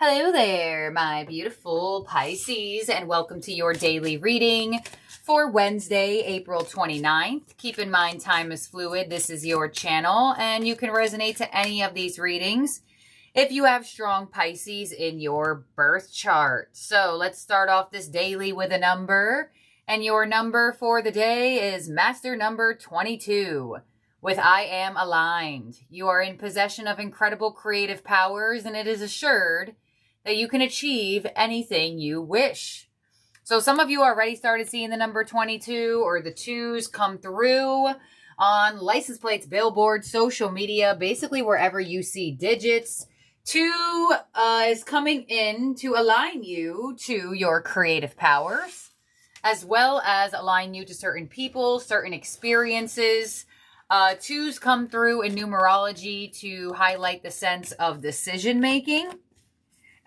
Hello there, my beautiful Pisces, and welcome to your daily reading for Wednesday, April 29th. Keep in mind, time is fluid. This is your channel, and you can resonate to any of these readings if you have strong Pisces in your birth chart. So let's start off this daily with a number, and your number for the day is Master number 22. With I am aligned. You are in possession of incredible creative powers, and it is assured that you can achieve anything you wish. So some of you already started seeing the number 22 or the twos come through on license plates, billboards, social media, basically wherever you see digits. 2 is coming in to align you to your creative powers, as well as align you to certain people, certain experiences. 2s come through in numerology to highlight the sense of decision making,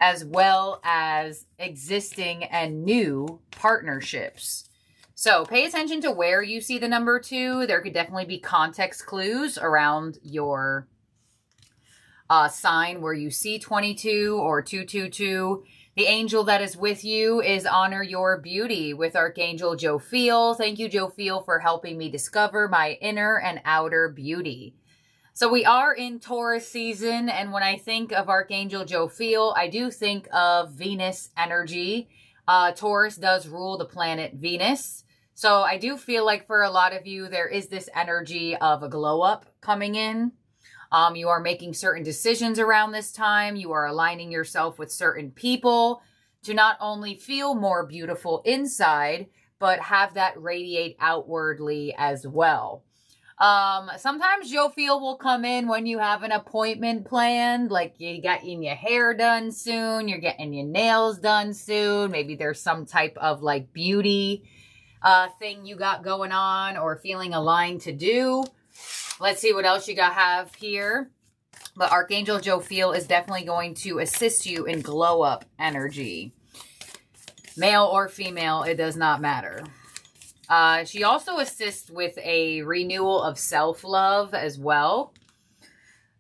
as well as existing and new partnerships. So pay attention to where you see the number 2. There could definitely be context clues around your sign where you see 22 or 222. The angel that is with you is Honor Your Beauty with Archangel Jophiel. Thank you, Jophiel, for helping me discover my inner and outer beauty. So we are in Taurus season, and when I think of Archangel Jophiel, I do think of Venus energy. Taurus does rule the planet Venus. So I do feel like for a lot of you, there is this energy of a glow up coming in. You are making certain decisions around this time. You are aligning yourself with certain people to not only feel more beautiful inside, but have that radiate outwardly as well. Sometimes Jophiel will come in when you have an appointment planned, like you got your hair done soon, you're getting your nails done soon. Maybe there's some type of like beauty thing you got going on or feeling aligned to do. Let's see what else you have here. But Archangel Jophiel is definitely going to assist you in glow up energy. Male or female, it does not matter. She also assists with a renewal of self-love as well.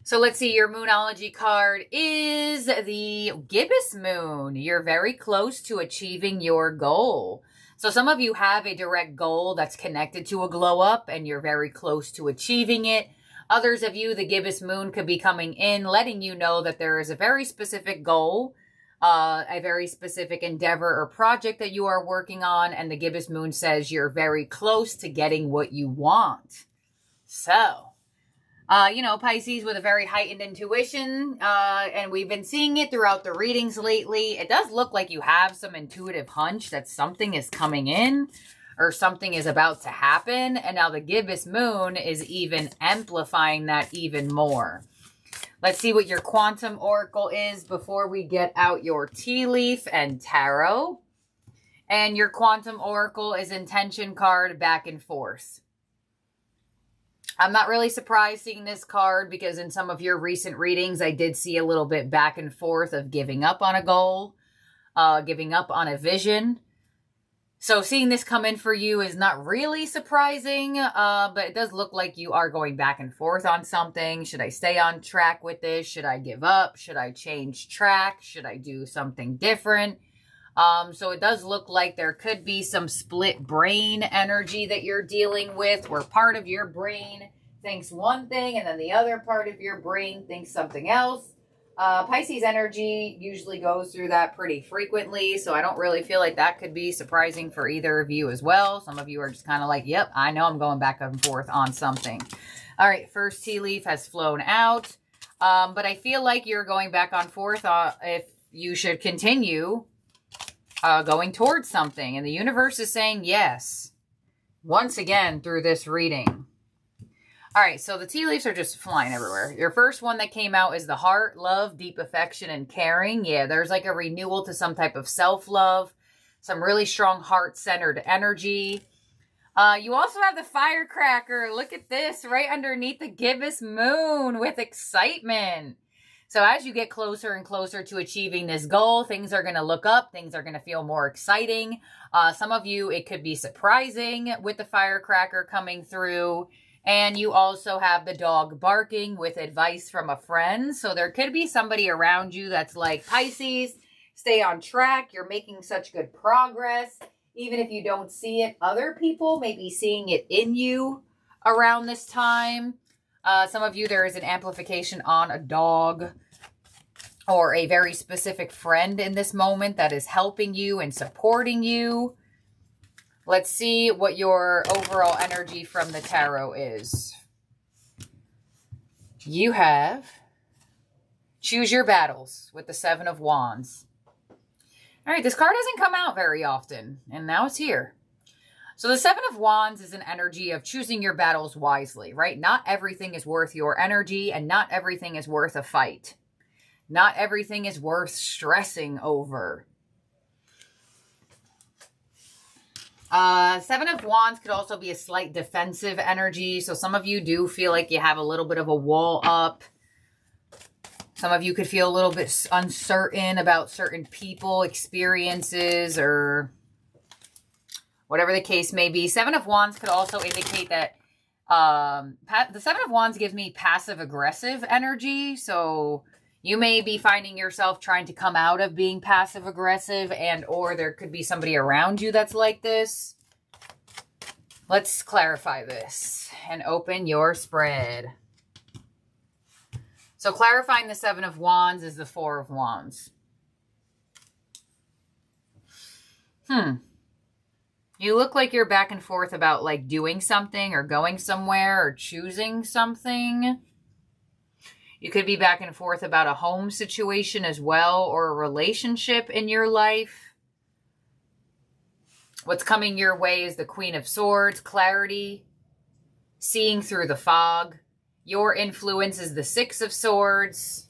So let's see, your Moonology card is the gibbous moon. You're very close to achieving your goal. So some of you have a direct goal that's connected to a glow up and you're very close to achieving it. Others of you, the gibbous moon could be coming in, letting you know that there is a very specific goal, a very specific endeavor or project that you are working on, and the gibbous moon says you're very close to getting what you want. So, Pisces with a very heightened intuition, and we've been seeing it throughout the readings lately. It does look like you have some intuitive hunch that something is coming in or something is about to happen, and now the gibbous moon is even amplifying that even more. Let's see what your quantum oracle is before we get out your tea leaf and tarot. And your quantum oracle is intention card, back and forth. I'm not really surprised seeing this card because in some of your recent readings, I did see a little bit back and forth of giving up on a goal, giving up on a vision. So seeing this come in for you is not really surprising, but it does look like you are going back and forth on something. Should I stay on track with this? Should I give up? Should I change track? Should I do something different? So it does look like there could be some split brain energy that you're dealing with, where part of your brain thinks one thing and then the other part of your brain thinks something else. Pisces energy usually goes through that pretty frequently, so I don't really feel like that could be surprising for either of you as well. Some of you are just kind of like, yep, I know I'm going back and forth on something. All right, first tea leaf has flown out, but I feel like you're going back and forth if you should continue going towards something, and the universe is saying yes, once again through this reading. All right, so the tea leaves are just flying everywhere. Your first one that came out is the heart, love, deep affection, and caring. Yeah, there's like a renewal to some type of self-love, some really strong heart-centered energy. You also have the firecracker. Look at this, right underneath the gibbous moon with excitement. So as you get closer and closer to achieving this goal, things are going to look up. Things are going to feel more exciting. Some of you, it could be surprising with the firecracker coming through. And you also have the dog barking with advice from a friend. So there could be somebody around you that's like, Pisces, stay on track. You're making such good progress. Even if you don't see it, other people may be seeing it in you around this time. Some of you, there is an amplification on a dog or a very specific friend in this moment that is helping you and supporting you. Let's see what your overall energy from the tarot is. You have choose your battles with the Seven of Wands. All right, this card doesn't come out very often, and now it's here. So the Seven of Wands is an energy of choosing your battles wisely, right? Not everything is worth your energy, and not everything is worth a fight. Not everything is worth stressing over. Seven of Wands could also be a slight defensive energy. So some of you do feel like you have a little bit of a wall up. Some of you could feel a little bit uncertain about certain people, experiences, or whatever the case may be. Seven of Wands could also indicate that the Seven of Wands gives me passive-aggressive energy. So you may be finding yourself trying to come out of being passive-aggressive, and or there could be somebody around you that's like this. Let's clarify this and open your spread. So clarifying the Seven of Wands is the Four of Wands. You look like you're back and forth about like doing something or going somewhere or choosing something. You could be back and forth about a home situation as well, or a relationship in your life. What's coming your way is the Queen of Swords, clarity, seeing through the fog. Your influence is the Six of Swords.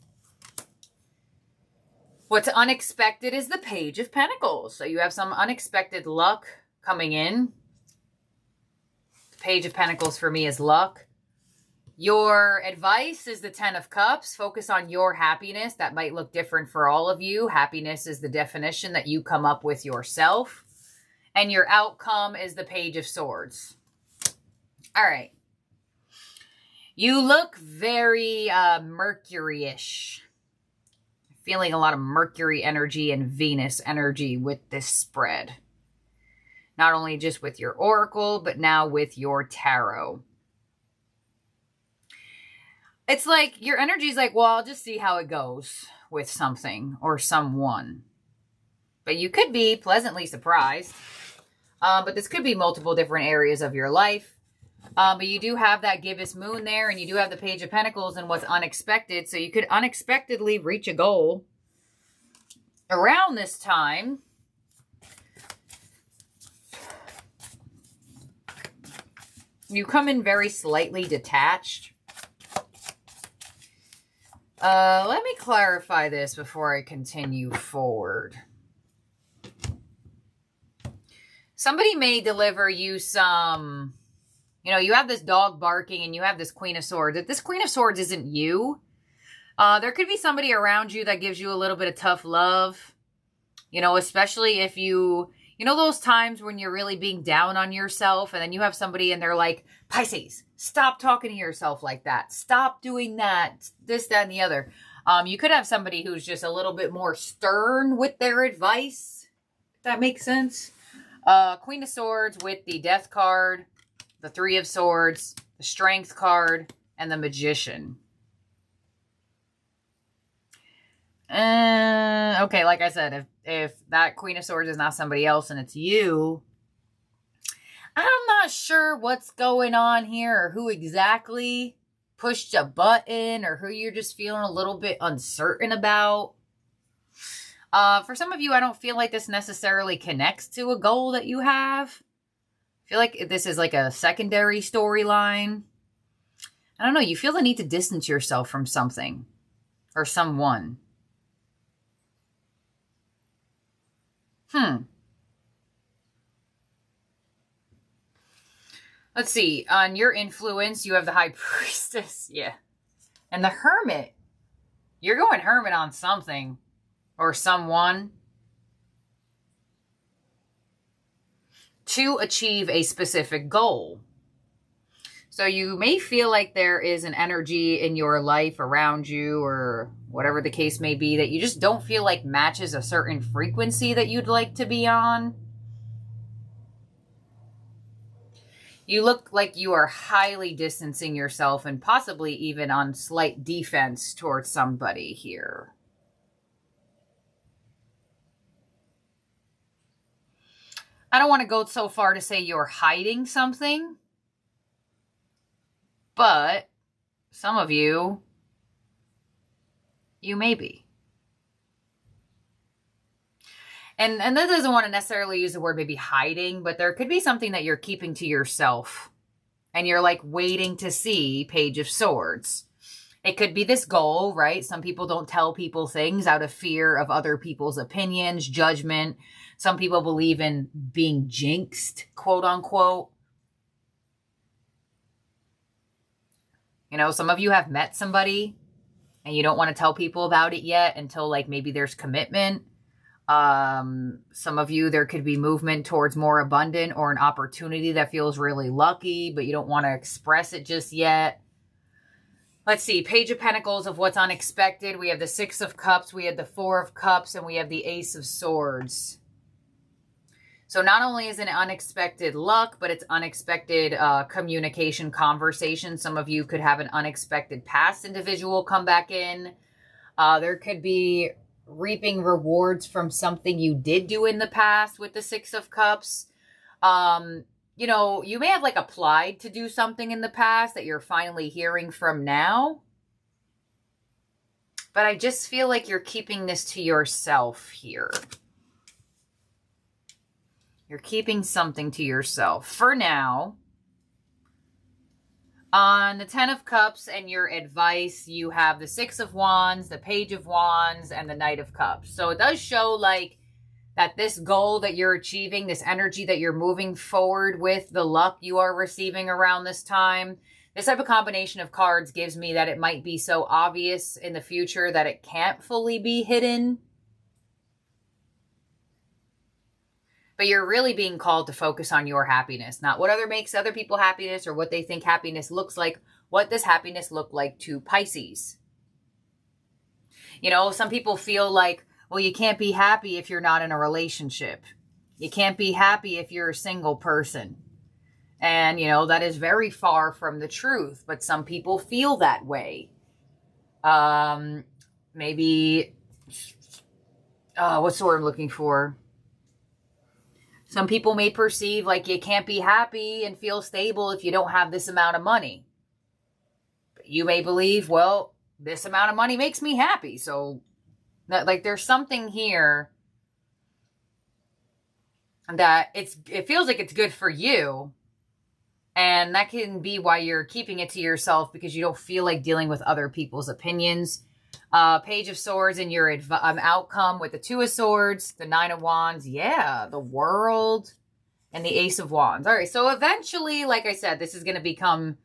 What's unexpected is the Page of Pentacles. So you have some unexpected luck coming in. The Page of Pentacles for me is luck. Your advice is the Ten of Cups. Focus on your happiness. That might look different for all of you. Happiness is the definition that you come up with yourself. And your outcome is the Page of Swords. All right. You look very Mercury-ish. Feeling a lot of Mercury energy and Venus energy with this spread. Not only just with your oracle, but now with your tarot. It's like your energy is like, well, I'll just see how it goes with something or someone. But you could be pleasantly surprised. But this could be multiple different areas of your life. But you do have that gibbous moon there, and you do have the Page of Pentacles and what's unexpected. So you could unexpectedly reach a goal around this time. You come in very slightly detached. Let me clarify this before I continue forward. Somebody may deliver you some, you know, you have this dog barking and you have this Queen of Swords. If this Queen of Swords isn't you, there could be somebody around you that gives you a little bit of tough love. You know, especially if you know those times when you're really being down on yourself and then you have somebody and they're like, Pisces, stop talking to yourself like that. Stop doing that, this, that, and the other. You could have somebody who's just a little bit more stern with their advice. If that makes sense. Queen of Swords with the Death card, the Three of Swords, the Strength card, and the Magician. Okay, like I said, if that Queen of Swords is not somebody else and it's you, I'm not sure what's going on here or who exactly pushed a button or who you're just feeling a little bit uncertain about. For some of you, I don't feel like this necessarily connects to a goal that you have. I feel like this is like a secondary storyline. I don't know. You feel the need to distance yourself from something or someone. Let's see. On your influence, you have the High Priestess. Yeah. And the Hermit. You're going Hermit on something or someone to achieve a specific goal. So you may feel like there is an energy in your life around you, or whatever the case may be, that you just don't feel like matches a certain frequency that you'd like to be on. You look like you are highly distancing yourself and possibly even on slight defense towards somebody here. I don't want to go so far to say you're hiding something, but some of you may be. And that doesn't want to necessarily use the word maybe hiding, but there could be something that you're keeping to yourself. And you're like waiting to see Page of Swords. It could be this goal, right? Some people don't tell people things out of fear of other people's opinions, judgment. Some people believe in being jinxed, quote unquote. You know, some of you have met somebody and you don't want to tell people about it yet until like maybe there's commitment. Some of you, there could be movement towards more abundant or an opportunity that feels really lucky, but you don't want to express it just yet. Let's see, Page of Pentacles of what's unexpected. We have the Six of Cups, we have the Four of Cups, and we have the Ace of Swords. So not only is it unexpected luck, but it's unexpected communication, conversation. Some of you could have an unexpected past individual come back in. There could be reaping rewards from something you did do in the past with the Six of Cups. You know, you may have like applied to do something in the past that you're finally hearing from now. But I just feel like you're keeping this to yourself here. You're keeping something to yourself for now. On the Ten of Cups and your advice, you have the Six of Wands, the Page of Wands, and the Knight of Cups. So it does show like that this goal that you're achieving, this energy that you're moving forward with, the luck you are receiving around this time, this type of combination of cards gives me that it might be so obvious in the future that it can't fully be hidden. But you're really being called to focus on your happiness, not what makes other people happiness or what they think happiness looks like. What does happiness look like to Pisces? You know, some people feel like, well, you can't be happy if you're not in a relationship. You can't be happy if you're a single person. And, you know, that is very far from the truth. But some people feel that way. Maybe, what's the word I'm looking for? Some people may perceive like you can't be happy and feel stable if you don't have this amount of money. But you may believe, well, this amount of money makes me happy. So, like, there's something here that it feels like it's good for you. And that can be why you're keeping it to yourself, because you don't feel like dealing with other people's opinions. Page of Swords and your outcome with the Two of Swords, the Nine of Wands, yeah, the World, and the Ace of Wands. All right, so eventually, like I said, this is going to become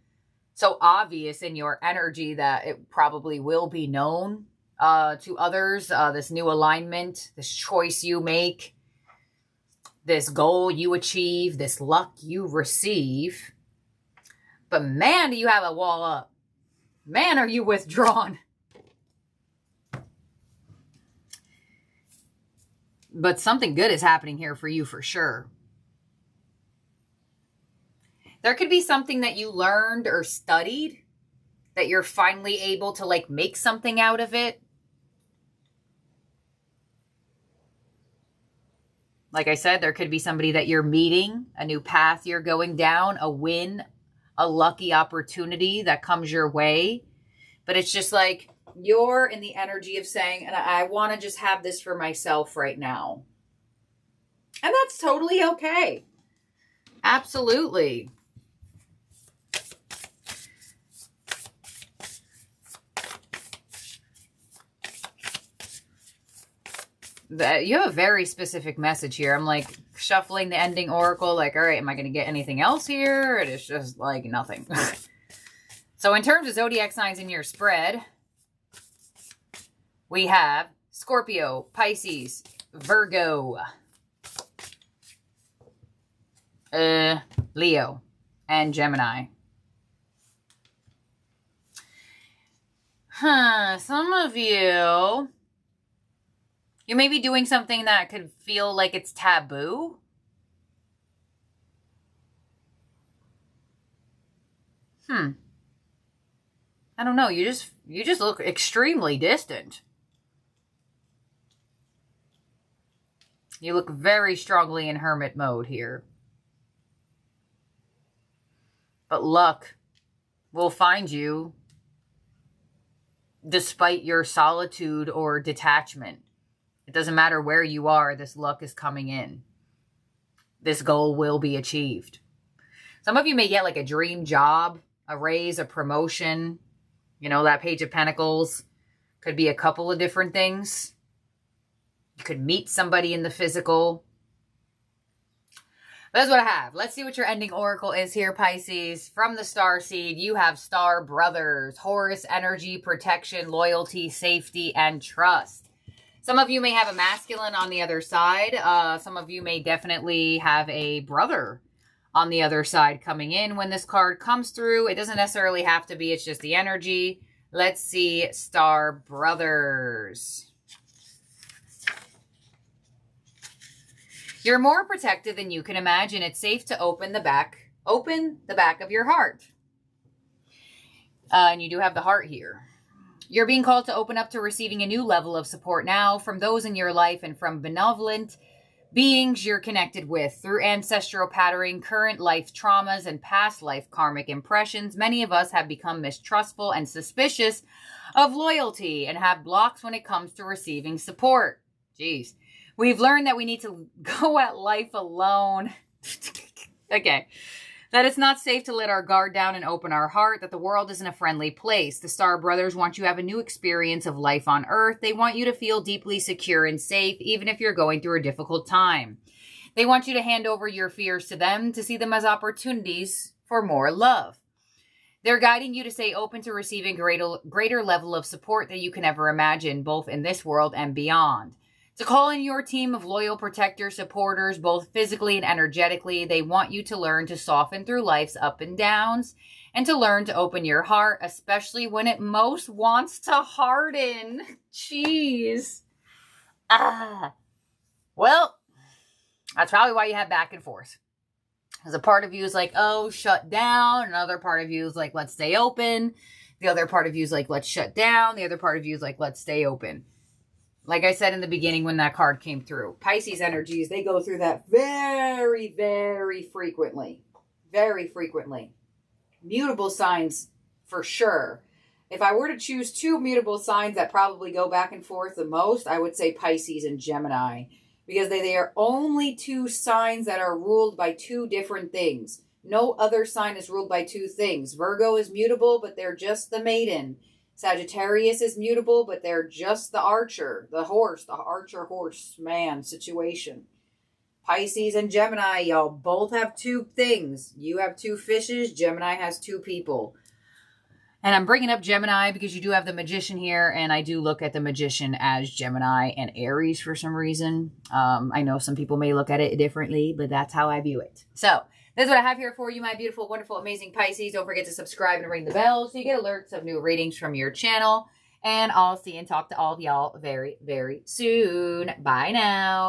so obvious in your energy that it probably will be known to others, this new alignment, this choice you make, this goal you achieve, this luck you receive. But man, do you have a wall up. Man, are you withdrawn. But something good is happening here for you for sure. There could be something that you learned or studied that you're finally able to like make something out of it. Like I said, there could be somebody that you're meeting, a new path you're going down, a win, a lucky opportunity that comes your way. But it's just like, you're in the energy of saying, and I want to just have this for myself right now. And that's totally okay. Absolutely. You have a very specific message here. I'm like shuffling the ending oracle, like, all right, am I going to get anything else here? And it's just like nothing. So in terms of zodiac signs in your spread, we have Scorpio, Pisces, Virgo, Leo, and Gemini. Some of you may be doing something that could feel like it's taboo. I don't know. You just look extremely distant. You look very strongly in hermit mode here. But luck will find you despite your solitude or detachment. It doesn't matter where you are, this luck is coming in. This goal will be achieved. Some of you may get like a dream job, a raise, a promotion. You know, that Page of Pentacles could be a couple of different things. You could meet somebody in the physical. That's what I have. Let's see what your ending oracle is here, Pisces. From the star seed, you have star brothers, Horus energy, protection, loyalty, safety, and trust. Some of you may have a masculine on the other side. Some of you may definitely have a brother on the other side coming in when this card comes through. It doesn't necessarily have to be. It's just the energy. Let's see star brothers. You're more protected than you can imagine. It's safe to open the back of your heart. And you do have the heart here. You're being called to open up to receiving a new level of support now from those in your life and from benevolent beings you're connected with. Through ancestral patterning, current life traumas, and past life karmic impressions, many of us have become mistrustful and suspicious of loyalty and have blocks when it comes to receiving support. Jeez. We've learned that we need to go at life alone. Okay. That it's not safe to let our guard down and open our heart, that the world isn't a friendly place. The Star Brothers want you to have a new experience of life on Earth. They want you to feel deeply secure and safe, even if you're going through a difficult time. They want you to hand over your fears to them, to see them as opportunities for more love. They're guiding you to stay open to receiving greater level of support that you can ever imagine, both in this world and beyond. To call in your team of loyal protector supporters, both physically and energetically. They want you to learn to soften through life's up and downs and to learn to open your heart, especially when it most wants to harden. Jeez. Well, that's probably why you have back and forth. Because a part of you is like, oh, shut down. Another part of you is like, let's stay open. The other part of you is like, let's shut down. The other part of you is like, let's stay open. Like I said in the beginning when that card came through, Pisces energies, they go through that very, very frequently. Very frequently. Mutable signs for sure. If I were to choose two mutable signs that probably go back and forth the most, I would say Pisces and Gemini. Because they are only two signs that are ruled by two different things. No other sign is ruled by two things. Virgo is mutable, but they're just the maiden. Sagittarius is mutable, but they're just the archer, the horse, the archer horse man situation. Pisces and Gemini, y'all both have two things. You have two fishes. Gemini has two people. And I'm bringing up Gemini because you do have the Magician here, and I do look at the Magician as Gemini and Aries for some reason. I know some people may look at it differently, but that's how I view it. So that's what I have here for you, my beautiful, wonderful, amazing Pisces. Don't forget to subscribe and ring the bell so you get alerts of new readings from your channel. And I'll see and talk to all of y'all very, very soon. Bye now.